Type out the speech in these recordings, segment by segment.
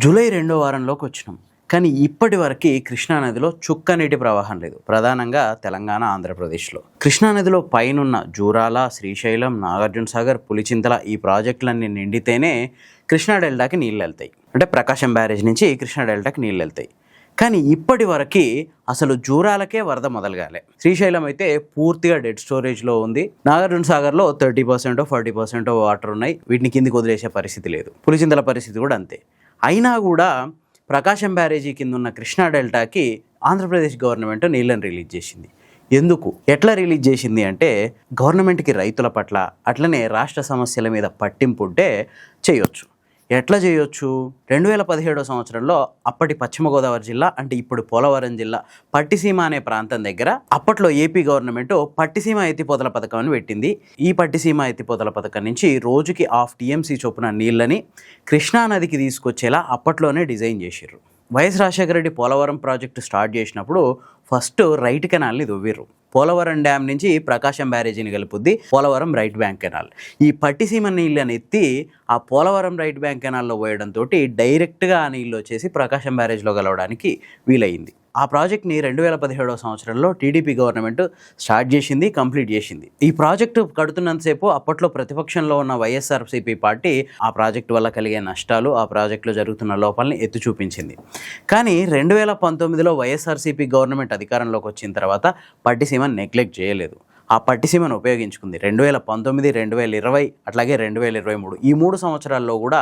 July రెండో వారంలోకి వచ్చినాం. కానీ ఇప్పటి వరకు కృష్ణానదిలో చుక్క నీటి ప్రవాహం లేదు. ప్రధానంగా తెలంగాణ, ఆంధ్రప్రదేశ్లో కృష్ణానదిలో పైనున్న జూరాల, శ్రీశైలం, నాగార్జున సాగర్, పులిచింతల ఈ ప్రాజెక్టులన్నీ నిండితేనే కృష్ణా డెల్టాకి నీళ్ళు వెళ్తాయి. అంటే ప్రకాశం బ్యారేజ్ నుంచి కృష్ణా డెల్టాకి నీళ్ళు వెళ్తాయి. కానీ ఇప్పటి వరకు అసలు జూరాలకే వరద మొదలుగాలే. శ్రీశైలం అయితే పూర్తిగా డెడ్ స్టోరేజ్లో ఉంది. నాగార్జున సాగర్లో 30% 40% వాటర్ ఉన్నాయి. వీటిని కిందికి వదిలేసే పరిస్థితి లేదు. పులిచింతల పరిస్థితి కూడా అంతే. అయినా కూడా ప్రకాశం బ్యారేజీ కింద ఉన్న కృష్ణా డెల్టాకి ఆంధ్రప్రదేశ్ గవర్నమెంట్ నీళ్ళని రిలీజ్ చేసింది. ఎందుకు, ఎట్లా రిలీజ్ చేసింది అంటే, గవర్నమెంట్కి రైతుల పట్ల అట్లనే రాష్ట్ర సమస్యల మీద పట్టింపు ఉంటే చేయొచ్చు. ఎట్లా చేయొచ్చు? 2017 సంవత్సరంలో అప్పటి పశ్చిమ గోదావరి జిల్లా, అంటే ఇప్పుడు పోలవరం జిల్లా పట్టిసీమ అనే ప్రాంతం దగ్గర అప్పట్లో ఏపీ గవర్నమెంట్ పట్టిసీమ ఎత్తిపోతల పథకం అని పెట్టింది. ఈ పట్టిసీమ ఎత్తిపోతల పథకం నుంచి రోజుకి 1/2 TMC చొప్పున నీళ్ళని కృష్ణానదికి తీసుకొచ్చేలా అప్పట్లోనే డిజైన్ చేసిర్రు. YS Rajasekhara Reddy Polavaram project start చేసినప్పుడు ఫస్ట్ రైట్ కెనాల్ని దువ్విర్రు. పోలవరం డ్యామ్ నుంచి ప్రకాశం బ్యారేజీని కలుపుద్ది పోలవరం రైట్ బ్యాంక్ కెనాల్. ఈ పట్టిసీమ నీళ్ళని ఎత్తి ఆ పోలవరం రైట్ బ్యాంక్ కెనాల్లో పోయడంతో డైరెక్ట్గా ఆ నీళ్ళు వచ్చేసి ప్రకాశం బ్యారేజ్లో కలవడానికి వీలయ్యింది. ఆ ప్రాజెక్ట్ని 2017 సంవత్సరంలో టీడీపీ గవర్నమెంట్ స్టార్ట్ చేసింది, కంప్లీట్ చేసింది. ఈ ప్రాజెక్టు కడుతున్నంతసేపు అప్పట్లో ప్రతిపక్షంలో ఉన్న వైఎస్ఆర్సీపీ పార్టీ ఆ ప్రాజెక్టు వల్ల కలిగే నష్టాలు, ఆ ప్రాజెక్టులో జరుగుతున్న లోపాలని ఎత్తి చూపించింది. కానీ 2019లో వైఎస్ఆర్సీపీ గవర్నమెంట్ అధికారంలోకి వచ్చిన తర్వాత పట్టిసీమను నెగ్లెక్ట్ చేయలేదు. ఆ పట్టిసీమను ఉపయోగించుకుంది. 2019, 2020 అట్లాగే 2023 ఈ 3 సంవత్సరాల్లో కూడా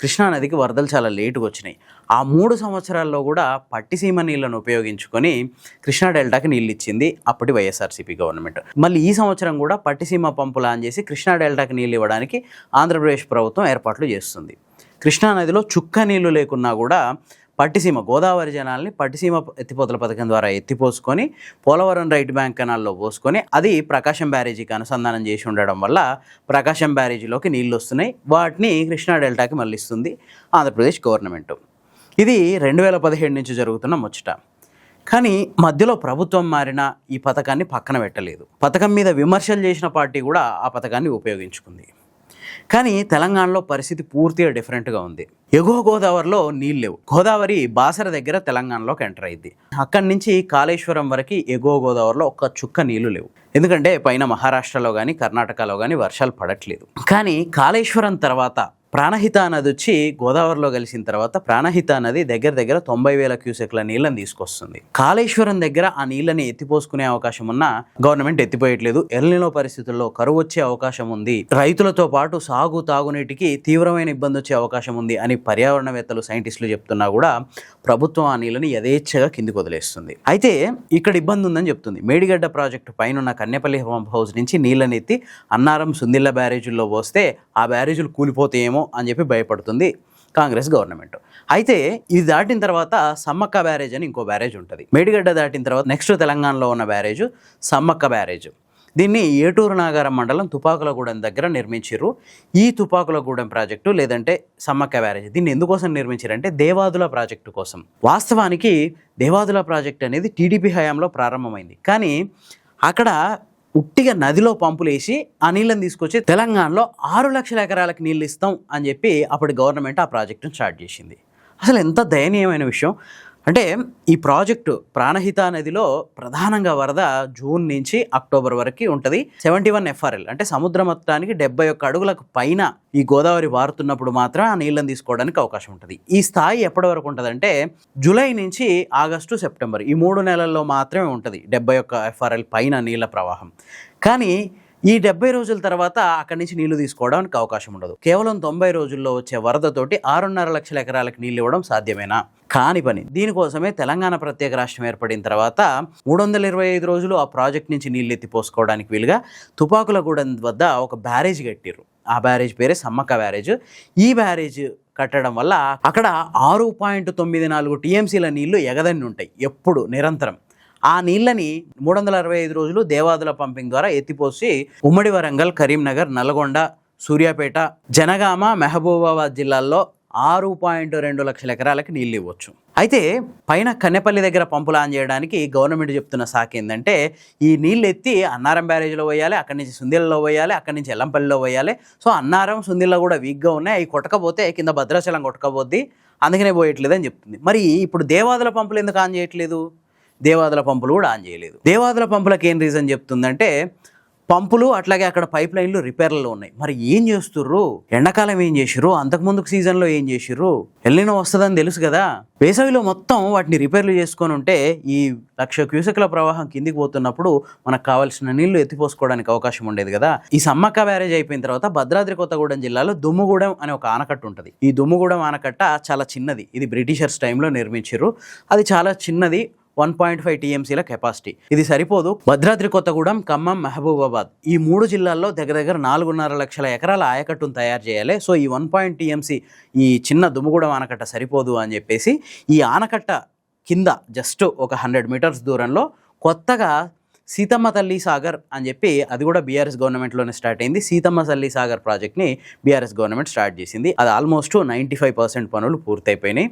కృష్ణానదికి వరదలు చాలా లేటుగా వచ్చినాయి. ఆ 3 సంవత్సరాల్లో కూడా పట్టిసీమ నీళ్ళను ఉపయోగించుకొని కృష్ణా డెల్టాకి నీళ్ళు ఇచ్చింది అప్పటి వైఎస్ఆర్సీపీ గవర్నమెంట్. మళ్ళీ ఈ సంవత్సరం కూడా పట్టిసీమ పంపులు ఆన్ చేసి కృష్ణా డెల్టాకి నీళ్ళు ఇవ్వడానికి ఆంధ్రప్రదేశ్ ప్రభుత్వం ఏర్పాట్లు చేస్తుంది. కృష్ణానదిలో చుక్క నీళ్లు లేకున్నా కూడా పట్టిసీమ గోదావరి జనాల్ని పట్టిసీమ ఎత్తిపోతల పథకం ద్వారా ఎత్తిపోసుకొని పోలవరం రైట్ బ్యాంక్ కెనాల్లో పోసుకొని అది ప్రకాశం బ్యారేజీకి అనుసంధానం చేసి ఉండడం వల్ల ప్రకాశం బ్యారేజీలోకి నీళ్ళు వస్తున్నాయి. వాటిని కృష్ణా డెల్టాకి మళ్ళిస్తుంది ఆంధ్రప్రదేశ్ గవర్నమెంట్. ఇది 2017 నుంచి జరుగుతున్న ముచ్చట. కానీ మధ్యలో ప్రభుత్వం మారిన ఈ పథకాన్ని పక్కన పెట్టలేదు. పథకం మీద విమర్శలు చేసిన పార్టీ కూడా ఆ పథకాన్ని ఉపయోగించుకుంది. కానీ తెలంగాణలో పరిస్థితి పూర్తిగా డిఫరెంట్గా ఉంది. ఎగువ గోదావరిలో నీళ్ళు లేవు. గోదావరి బాసర దగ్గర తెలంగాణలోకి ఎంటర్ అయింది. అక్కడి నుంచి కాళేశ్వరం వరకు ఎగువ గోదావరిలో ఒక్క చుక్క నీళ్లు లేవు. ఎందుకంటే పైన మహారాష్ట్రలో కానీ కర్ణాటకలో కానీ వర్షాలు పడట్లేదు. కానీ కాళేశ్వరం తర్వాత ప్రాణహిత నది వచ్చి గోదావరిలో కలిసిన తర్వాత ప్రాణహిత నది దగ్గర 90,000 క్యూసెక్ల నీళ్ళని తీసుకొస్తుంది. కాళేశ్వరం దగ్గర ఆ నీళ్ళని ఎత్తిపోసుకునే అవకాశం ఉన్నా గవర్నమెంట్ ఎత్తిపోయట్లేదు. ఎల్నినో పరిస్థితుల్లో కరువు వచ్చే అవకాశం ఉంది, రైతులతో పాటు సాగు తాగునీటికి తీవ్రమైన ఇబ్బంది వచ్చే అవకాశం ఉంది అని పర్యావరణవేత్తలు, సైంటిస్టులు చెప్తున్నా కూడా ప్రభుత్వం ఆ నీళ్ళని యథేచ్ఛగా కిందికి వదిలేస్తుంది. అయితే ఇక్కడ ఇబ్బంది ఉందని చెప్తుంది. మేడిగడ్డ ప్రాజెక్టు పైన కన్యపల్లి పంప్ హౌస్ నుంచి నీళ్ళని ఎత్తి అన్నారం, సుందిళ్ళ బ్యారేజీల్లో పోస్తే ఆ బ్యారేజీలు కూలిపోతాయేమో అని చెప్పి భయపడుతుంది కాంగ్రెస్ గవర్నమెంట్. అయితే ఇది దాటిన తర్వాత సమ్మక్క బ్యారేజ్ అని ఇంకో బ్యారేజ్ ఉంటుంది. మేడిగడ్డ దాటిన తర్వాత నెక్స్ట్ తెలంగాణలో ఉన్న బ్యారేజ్ సమ్మక్క బ్యారేజ్. దీన్ని ఏటూరు నాగారం మండలం తుపాకులగూడెం దగ్గర నిర్మించారు. ఈ తుపాకులగూడెం ప్రాజెక్టు లేదంటే సమ్మక్క బ్యారేజ్ దీన్ని ఎందుకోసం నిర్మించారంటే దేవాదుల ప్రాజెక్టు కోసం. వాస్తవానికి దేవాదుల ప్రాజెక్ట్ అనేది టీడీపీ హయాంలో ప్రారంభమైంది. కానీ అక్కడ ఉట్టిగా నదిలో పంపులు వేసి ఆ నీళ్ళని తీసుకొచ్చి తెలంగాణలో 6 లక్షల ఎకరాలకు నీళ్ళు ఇస్తాం అని చెప్పి అప్పటి గవర్నమెంట్ ఆ ప్రాజెక్టును స్టార్ట్ చేసింది. అసలు ఎంత దయనీయమైన విషయం అంటే, ఈ ప్రాజెక్టు ప్రాణహిత నదిలో ప్రధానంగా వరద జూన్ నుంచి అక్టోబర్ వరకు ఉంటుంది. 71 FRL అంటే సముద్ర మొత్తానికి 71 అడుగులకు పైన ఈ గోదావరి వారుతున్నప్పుడు మాత్రం ఆ నీళ్ళని తీసుకోవడానికి అవకాశం ఉంటుంది. ఈ స్థాయి ఎప్పటి వరకు ఉంటుందంటే జూలై నుంచి ఆగస్టు, సెప్టెంబర్ ఈ 3 నెలల్లో మాత్రమే ఉంటుంది 71 FRL పైన నీళ్ళ ప్రవాహం. కానీ ఈ 70 రోజుల తర్వాత అక్కడి నుంచి నీళ్లు తీసుకోవడానికి అవకాశం ఉండదు. కేవలం 90 రోజుల్లో వచ్చే వరదతోటి 6.5 లక్షల ఎకరాలకు నీళ్ళు ఇవ్వడం సాధ్యమేనా? కాని పని. దీనికోసమే తెలంగాణ ప్రత్యేక రాష్ట్రం ఏర్పడిన తర్వాత 325 రోజులు ఆ ప్రాజెక్ట్ నుంచి నీళ్ళు ఎత్తిపోసుకోవడానికి వీలుగా తుపాకులగూడెం వద్ద ఒక బ్యారేజ్ కట్టిర్రు. ఆ బ్యారేజ్ పేరే సమ్మక్క బ్యారేజ్. ఈ బ్యారేజ్ కట్టడం వల్ల అక్కడ 6.94 TMCల నీళ్లు ఎగదన్ని ఉంటాయి ఎప్పుడు నిరంతరం. ఆ నీళ్ళని 365 రోజులు దేవాదుల పంపింగ్ ద్వారా ఎత్తిపోసి ఉమ్మడి వరంగల్, కరీంనగర్, నల్గొండ, సూర్యాపేట, జనగామ, మహబూబాబాద్ జిల్లాల్లో 6.2 లక్షల ఎకరాలకి నీళ్ళు ఇవ్వచ్చు. అయితే పైన కన్నెపల్లి దగ్గర పంపులు ఆన్ చేయడానికి గవర్నమెంట్ చెప్తున్న సాకు ఏంటంటే ఈ నీళ్ళు ఎత్తి అన్నారం బ్యారేజ్లో పోయాలి, అక్కడి నుంచి సుందిళ్ళలో పోయాలి, అక్కడి నుంచి ఎల్లంపల్లిలో పోయాలి. సో అన్నారం సుందిళ్ళ కూడా వీక్గా ఉన్నాయి, అవి కొట్టకపోతే కింద భద్రాచలం కొట్టకపోద్ది, అందుకనే పోయట్లేదు అని చెప్తుంది. మరి ఇప్పుడు దేవాదుల పంపులు ఎందుకు ఆన్ చేయట్లేదు? దేవాదుల పంపులు కూడా ఆన్ చేయలేదు. దేవాదుల పంపులకు ఏం రీజన్ చెప్తుందంటే పంపులు అట్లాగే అక్కడ పైప్ లైన్లు రిపేర్లలో ఉన్నాయి. మరి ఏం చేస్తుర్రు? ఎండాకాలం ఏం చేసిర్రు? అంతకుముందుకు సీజన్లో ఏం చేసిర్రు? ఎల్లినో వస్తుందని తెలుసు కదా. వేసవిలో మొత్తం వాటిని రిపేర్లు చేసుకొని ఉంటే ఈ 1,00,000 క్యూసెక్ల ప్రవాహం కిందికి పోతున్నప్పుడు మనకు కావాల్సిన నీళ్లు ఎత్తిపోసుకోవడానికి అవకాశం ఉండేది కదా. ఈ సమ్మక్క బ్యారేజ్ అయిపోయిన తర్వాత భద్రాద్రి కొత్తగూడెం జిల్లాలో దుమ్ముగూడెం అనే ఒక ఆనకట్ట ఉంటుంది. ఈ దుమ్ముగూడెం ఆనకట్ట చాలా చిన్నది. ఇది బ్రిటిషర్స్ టైంలో నిర్మించారు. అది చాలా చిన్నది, 1.5 TMCల కెపాసిటీ. ఇది సరిపోదు. భద్రాద్రి కొత్తగూడెం, ఖమ్మం, మహబూబాబాద్ ఈ 3 జిల్లాల్లో దగ్గర 4.5 లక్షల ఎకరాల ఆయకట్టును తయారు చేయాలి. సో ఈ 1 TMC ఈ చిన్న దుమ్ముగూడెం ఆనకట్ట సరిపోదు అని చెప్పేసి ఈ ఆనకట్ట కింద జస్ట్ ఒక 100 మీటర్స్ దూరంలో కొత్తగా సీతమ్మ తల్లి సాగర్ అని చెప్పి, అది కూడా బీఆర్ఎస్ గవర్నమెంట్లోనే స్టార్ట్ అయింది. సీతమ్మ తల్లి సాగర్ ప్రాజెక్ట్ని బీఆర్ఎస్ గవర్నమెంట్ స్టార్ట్ చేసింది. అది ఆల్మోస్ట్ 95% పనులు పూర్తయిపోయినాయి.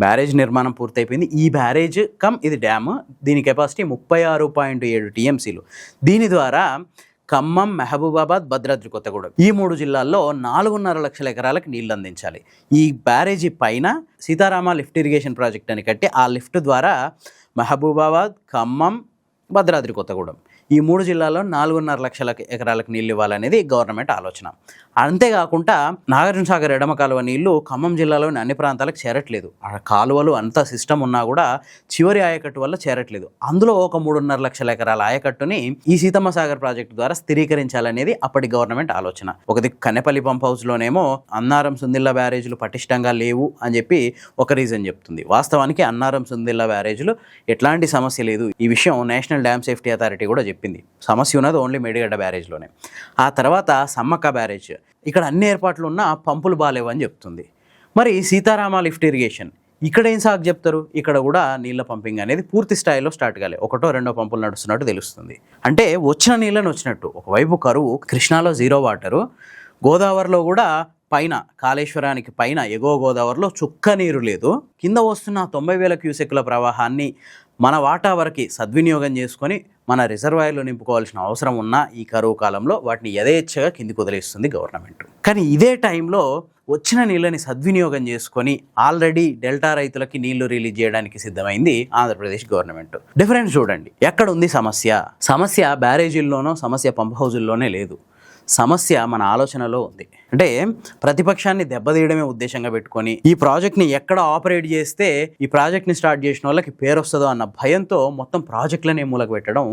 బ్యారేజ్ నిర్మాణం పూర్తయిపోయింది. ఈ బ్యారేజ్ ఇది డ్యామ్, దీని కెపాసిటీ 36.7 TMCలు. దీని ద్వారా ఖమ్మం, మహబూబాబాద్, భద్రాద్రి కొత్తగూడెం ఈ 3 జిల్లాల్లో 4.5 లక్షల ఎకరాలకు నీళ్లు అందించాలి. ఈ బ్యారేజీ పైన సీతారామ లిఫ్ట్ ఇరిగేషన్ ప్రాజెక్ట్ అని కట్టి ఆ లిఫ్ట్ ద్వారా మహబూబాబాద్, ఖమ్మం, భద్రాద్రి కొత్తగూడెం ఈ 3 జిల్లాల్లో 4.5 లక్షల ఎకరాలకు నీళ్ళు ఇవ్వాలనేది గవర్నమెంట్ ఆలోచన. అంతేకాకుండా నాగార్జునసాగర్ ఎడమ కాలువ నీళ్లు ఖమ్మం జిల్లాలోని అన్ని ప్రాంతాలకు చేరట్లేదు. ఆ కాలువలు అంత సిస్టమ్ ఉన్నా కూడా చివరి ఆయకట్టు వల్ల చేరట్లేదు. అందులో ఒక 3.5 లక్షల ఎకరాల ఆయకట్టుని ఈ సీతమ్మ సాగర్ ప్రాజెక్టు ద్వారా స్థిరీకరించాలనేది అప్పటి గవర్నమెంట్ ఆలోచన. ఒక దిక్కు కన్నెపల్లి పంప్ హౌస్లోనేమో అన్నారం సుందిళ్ళ బ్యారేజ్లు పటిష్టంగా లేవు అని చెప్పి ఒక రీజన్ చెప్తుంది. వాస్తవానికి అన్నారం సుందిళ్ళ బ్యారేజ్లు ఎట్లాంటి సమస్య లేదు. ఈ విషయం నేషనల్ డ్యామ్ సేఫ్టీ అథారిటీ కూడా చెప్పింది. సమస్య ఉన్నది ఓన్లీ మేడిగడ్డ బ్యారేజ్లోనే. ఆ తర్వాత సమ్మక్క బ్యారేజ్, ఇక్కడ అన్ని ఏర్పాట్లు ఉన్నా పంపులు బాలేవు అని చెప్తుంది. మరి సీతారామ లిఫ్ట్ ఇరిగేషన్ ఇక్కడ ఏం సాగు చెప్తారు? ఇక్కడ కూడా నీళ్ళ పంపింగ్ అనేది పూర్తి స్థాయిలో స్టార్ట్ కాలే. 1, 2 పంపులు నడుస్తున్నట్టు తెలుస్తుంది. అంటే వచ్చిన నీళ్ళని వచ్చినట్టు, ఒకవైపు కరువు, కృష్ణాలో 0 వాటరు, గోదావరిలో కూడా పైన కాళేశ్వరానికి పైన ఎగువ గోదావరిలో చుక్క నీరు లేదు. కింద వస్తున్న 90,000 క్యూసెక్ల ప్రవాహాన్ని మన వాటా వరకు సద్వినియోగం చేసుకొని మన రిజర్వాయర్లో నింపుకోవాల్సిన అవసరం ఉన్న ఈ కరువు కాలంలో వాటిని యథేచ్ఛగా కిందికి వదిలేస్తుంది గవర్నమెంట్. కానీ ఇదే టైంలో వచ్చిన నీళ్ళని సద్వినియోగం చేసుకొని ఆల్రెడీ డెల్టా రైతులకి నీళ్లు రిలీజ్ చేయడానికి సిద్ధమైంది ఆంధ్రప్రదేశ్ గవర్నమెంట్. డిఫరెన్స్ చూడండి. ఎక్కడ ఉంది సమస్య? సమస్య బ్యారేజీల్లోనో, సమస్య పంప్ హౌజుల్లోనే లేదు. సమస్య మన ఆలోచనలో ఉంది. అంటే ప్రతిపక్షాన్ని దెబ్బతీయడమే ఉద్దేశంగా పెట్టుకొని ఈ ప్రాజెక్ట్ని ఎక్కడ ఆపరేట్ చేస్తే ఈ ప్రాజెక్ట్ని స్టార్ట్ చేసిన వాళ్ళకి పేరు వస్తుందో అన్న భయంతో మొత్తం ప్రాజెక్టులనే మూలకు పెట్టడం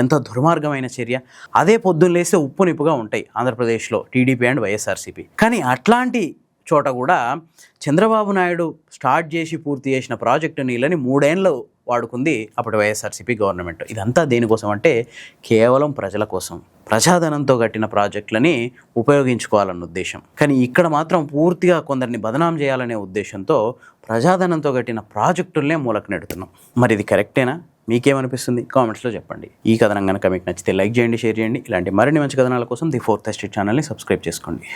ఎంత దుర్మార్గమైన చర్య. అదే పొద్దున్న లేస్తే ఉప్పు నిప్పుగా ఉంటాయి ఆంధ్రప్రదేశ్లో టీడీపీ అండ్ వైఎస్ఆర్సీపీ. కానీ అట్లాంటి చోట కూడా చంద్రబాబు నాయుడు స్టార్ట్ చేసి పూర్తి చేసిన ప్రాజెక్టు నీళ్ళని 3 ఏళ్ళు వాడుకుంది అప్పుడు వైఎస్ఆర్సీపీ గవర్నమెంట్. ఇదంతా దేనికోసం అంటే కేవలం ప్రజల కోసం, ప్రజాధనంతో కట్టిన ప్రాజెక్టులని ఉపయోగించుకోవాలన్న ఉద్దేశం. కానీ ఇక్కడ మాత్రం పూర్తిగా కొందరిని బదనాం చేయాలనే ఉద్దేశంతో ప్రజాధనంతో కట్టిన ప్రాజెక్టులనే మూలకు నెడుతున్నాం. మరి ఇది కరెక్టేనా? మీకేమనిపిస్తుంది? కామెంట్స్లో చెప్పండి. ఈ కథనం కనుక మీకు నచ్చితే లైక్ చేయండి, షేర్ చేయండి. ఇలాంటి మరిన్ని మంచి కథనాల కోసం ది ఫోర్త్ ఎస్టేట్ ఛానల్ని సబ్స్క్రైబ్ చేసుకోండి.